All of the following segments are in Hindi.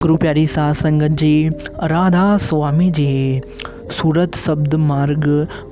गुरु प्यारी साध संगत जी, राधा स्वामी जी। सूरत शब्द मार्ग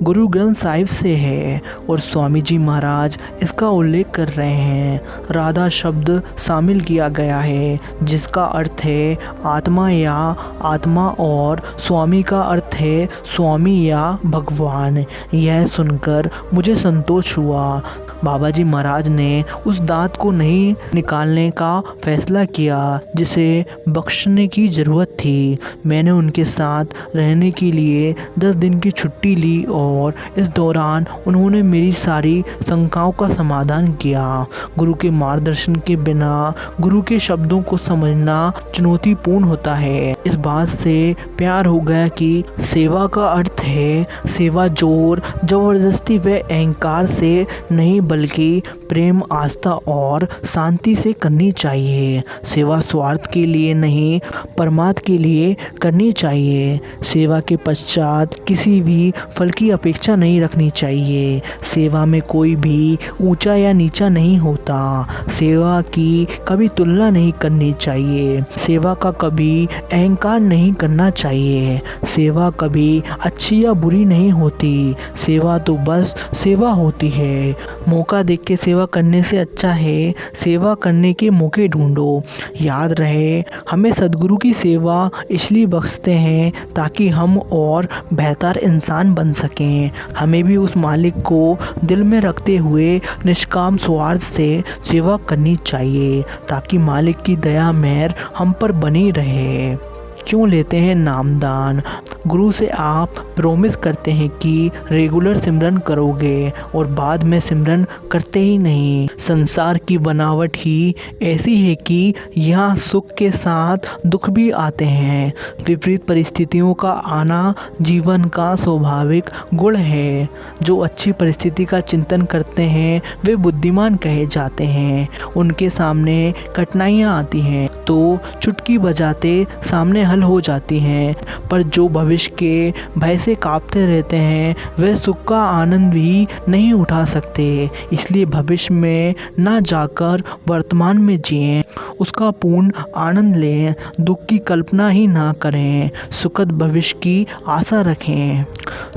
गुरु ग्रंथ साहिब से है और स्वामी जी महाराज इसका उल्लेख कर रहे हैं। राधा शब्द शामिल किया गया है जिसका अर्थ है आत्मा या आत्मा और स्वामी का अर्थ है स्वामी या भगवान। यह सुनकर मुझे संतोष हुआ। बाबा जी महाराज ने उस दांत को नहीं निकालने का फैसला किया जिसे बख्शने की ज़रूरत थी। मैंने उनके साथ रहने के लिए 10 दिन की छुट्टी ली और इस दौरान उन्होंने मेरी सारी शंकाओं का समाधान किया। गुरु के मार्गदर्शन के बिना गुरु के शब्दों को समझना चुनौतीपूर्ण होता है। इस बात से प्यार हो गया कि सेवा का अर्थ है सेवा जोर जबरदस्ती व अहंकार से नहीं बल्कि प्रेम, आस्था और शांति से करनी चाहिए। सेवा स्वार्थ के लिए नहीं परमार्थ के लिए करनी चाहिए। सेवा के पश्चात किसी भी फल की अपेक्षा नहीं रखनी चाहिए। सेवा में कोई भी ऊंचा या नीचा नहीं होता। सेवा की कभी तुलना नहीं करनी चाहिए। सेवा का कभी अहंकार नहीं करना चाहिए। सेवा कभी अच्छी या बुरी नहीं होती। सेवा तो बस सेवा होती है। मौका देख के सेवा करने से अच्छा है सेवा करने के मौके ढूंढो। याद रहे, हमें सद्गुरु की सेवा इसलिए बख्शते हैं ताकि हम और बेहतर इंसान बन सकें। हमें भी उस मालिक को दिल में रखते हुए निष्काम स्वार्थ से सेवा करनी चाहिए ताकि मालिक की दया मेहर हम पर बनी रहे। क्यों लेते हैं नामदान? गुरु से आप प्रॉमिस करते हैं कि रेगुलर सिमरन करोगे और बाद में सिमरन करते ही नहीं। संसार की बनावट ही ऐसी है कि यहाँ सुख के साथ दुख भी आते हैं। विपरीत परिस्थितियों का आना जीवन का स्वाभाविक गुण है। जो अच्छी परिस्थिति का चिंतन करते हैं वे बुद्धिमान कहे जाते हैं। उनके सामने कठिनाइयाँ आती हैं तो चुटकी बजाते सामने हल हो जाती हैं, पर जो भविष्य के भय से कांपते रहते हैं वे सुख का आनंद भी नहीं उठा सकते। इसलिए भविष्य में ना जाकर वर्तमान में जिएं, उसका पूर्ण आनंद लें, दुख की कल्पना ही ना करें, सुखद भविष्य की आशा रखें।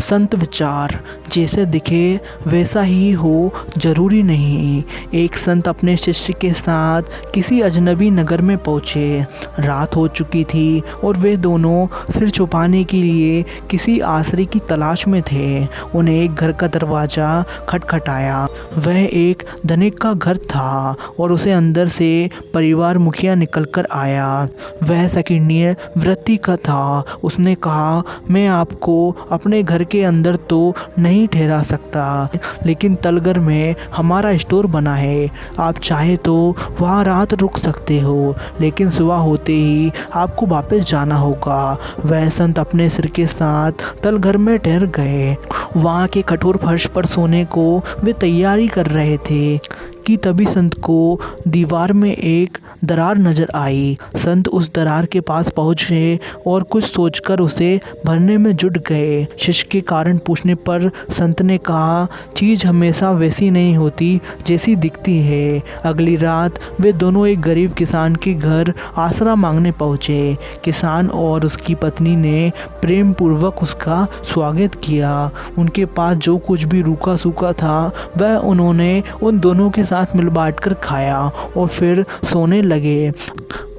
संत विचार जैसे दिखे वैसा ही हो जरूरी नहीं। एक संत अपने शिष्य के साथ किसी अजनबी नगर में पहुँचे। रात हो चुकी थी और वे दोनों सिर छुपाने के लिए किसी आश्रय की तलाश में थे। उन्हें एक घर का दरवाज़ा खटखटाया। वह एक धनिक का घर था और उसे अंदर से परिवार मुखिया निकलकर आया। वह संकीर्णीय वृत्ति का था। उसने कहा, मैं आपको अपने घर के अंदर तो नहीं ठहरा सकता, लेकिन तलगर में हमारा स्टोर बना है। आप चाहे तो वहाँ रात रुक सकते हो, लेकिन सुबह होते ही आपको वापस जाना होगा। वह संत अपने सिर के साथ तलघर में ठहर गए। वहाँ के कठोर फर्श पर सोने को वे तैयारी कर रहे थे कि तभी संत को दीवार में एक दरार नजर आई। संत उस दरार के पास पहुँचे और कुछ सोचकर उसे भरने में जुट गए। शिष्य के कारण पूछने पर संत ने कहा, चीज़ हमेशा वैसी नहीं होती जैसी दिखती है। अगली रात वे दोनों एक गरीब किसान के घर आसरा मांगने पहुँचे। किसान और उसकी पत्नी ने प्रेम पूर्वक उसका स्वागत किया। उनके पास जो कुछ भी रूखा सूखा था वह उन्होंने उन दोनों के साथ मिल बांट कर खाया और फिर सोने लगे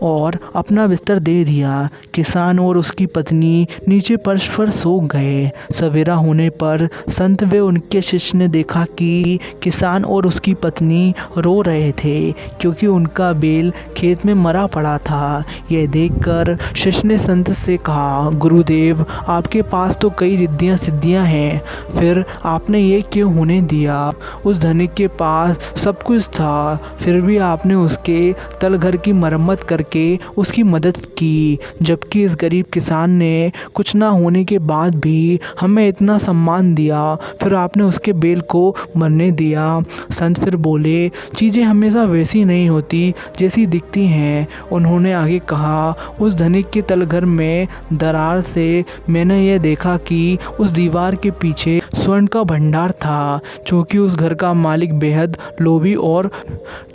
और अपना बिस्तर दे दिया। किसान और उसकी पत्नी नीचे फर्श पर सो गए। सवेरा होने पर संत व उनके शिष्य ने देखा कि किसान और उसकी पत्नी रो रहे थे क्योंकि उनका बैल खेत में मरा पड़ा था। यह देखकर शिष्य ने संत से कहा, गुरुदेव, आपके पास तो कई रिद्धियाँ सिद्धियाँ हैं, फिर आपने ये क्यों होने दिया? उस धनिक के पास सब कुछ था, फिर भी आपने उसके तलघर की मरम्मत करके उसकी मदद की, जबकि इस गरीब किसान ने कुछ ना होने के बाद भी हमें इतना सम्मान दिया, फिर आपने उसके बैल को मरने दिया। संत फिर बोले, चीज़ें हमेशा वैसी नहीं होती जैसी दिखती हैं। उन्होंने आगे कहा, उस धनिक के तलघर में दरार से मैंने यह देखा कि उस दीवार के पीछे स्वर्ण का भंडार था, क्योंकि उस घर का मालिक बेहद लोभी और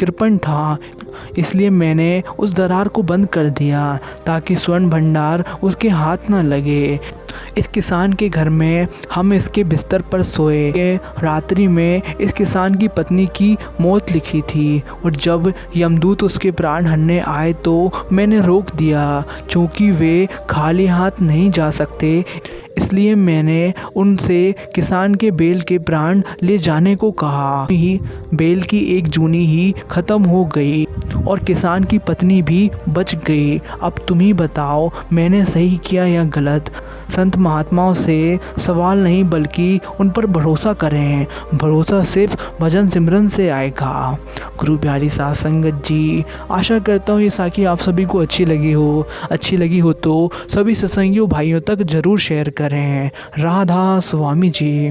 कृपण था। इसलिए मैंने उस दरार को बंद कर दिया ताकि स्वर्ण भंडार उसके हाथ न लगे। इस किसान के घर में हम इसके बिस्तर पर सोए। रात्रि में इस किसान की पत्नी की मौत लिखी थी और जब यमदूत उसके प्राण हरने आए तो मैंने रोक दिया, क्योंकि वे खाली हाथ नहीं जा सकते। इसलिए मैंने उनसे किसान के बैल के प्राण ले जाने को कहा। ही बैल की एक जूनी ही खत्म हो गई और किसान की पत्नी भी बच गई। अब तुम ही बताओ, मैंने सही किया या गलत? संत महात्माओं से सवाल नहीं, बल्कि उन पर भरोसा करें। भरोसा सिर्फ भजन सिमरन से आएगा। गुरु प्यारी साध संगत जी, आशा करता हूँ ये साखी आप सभी को अच्छी लगी हो तो सभी सत्संगियों भाइयों तक ज़रूर शेयर करें। राधा स्वामी जी।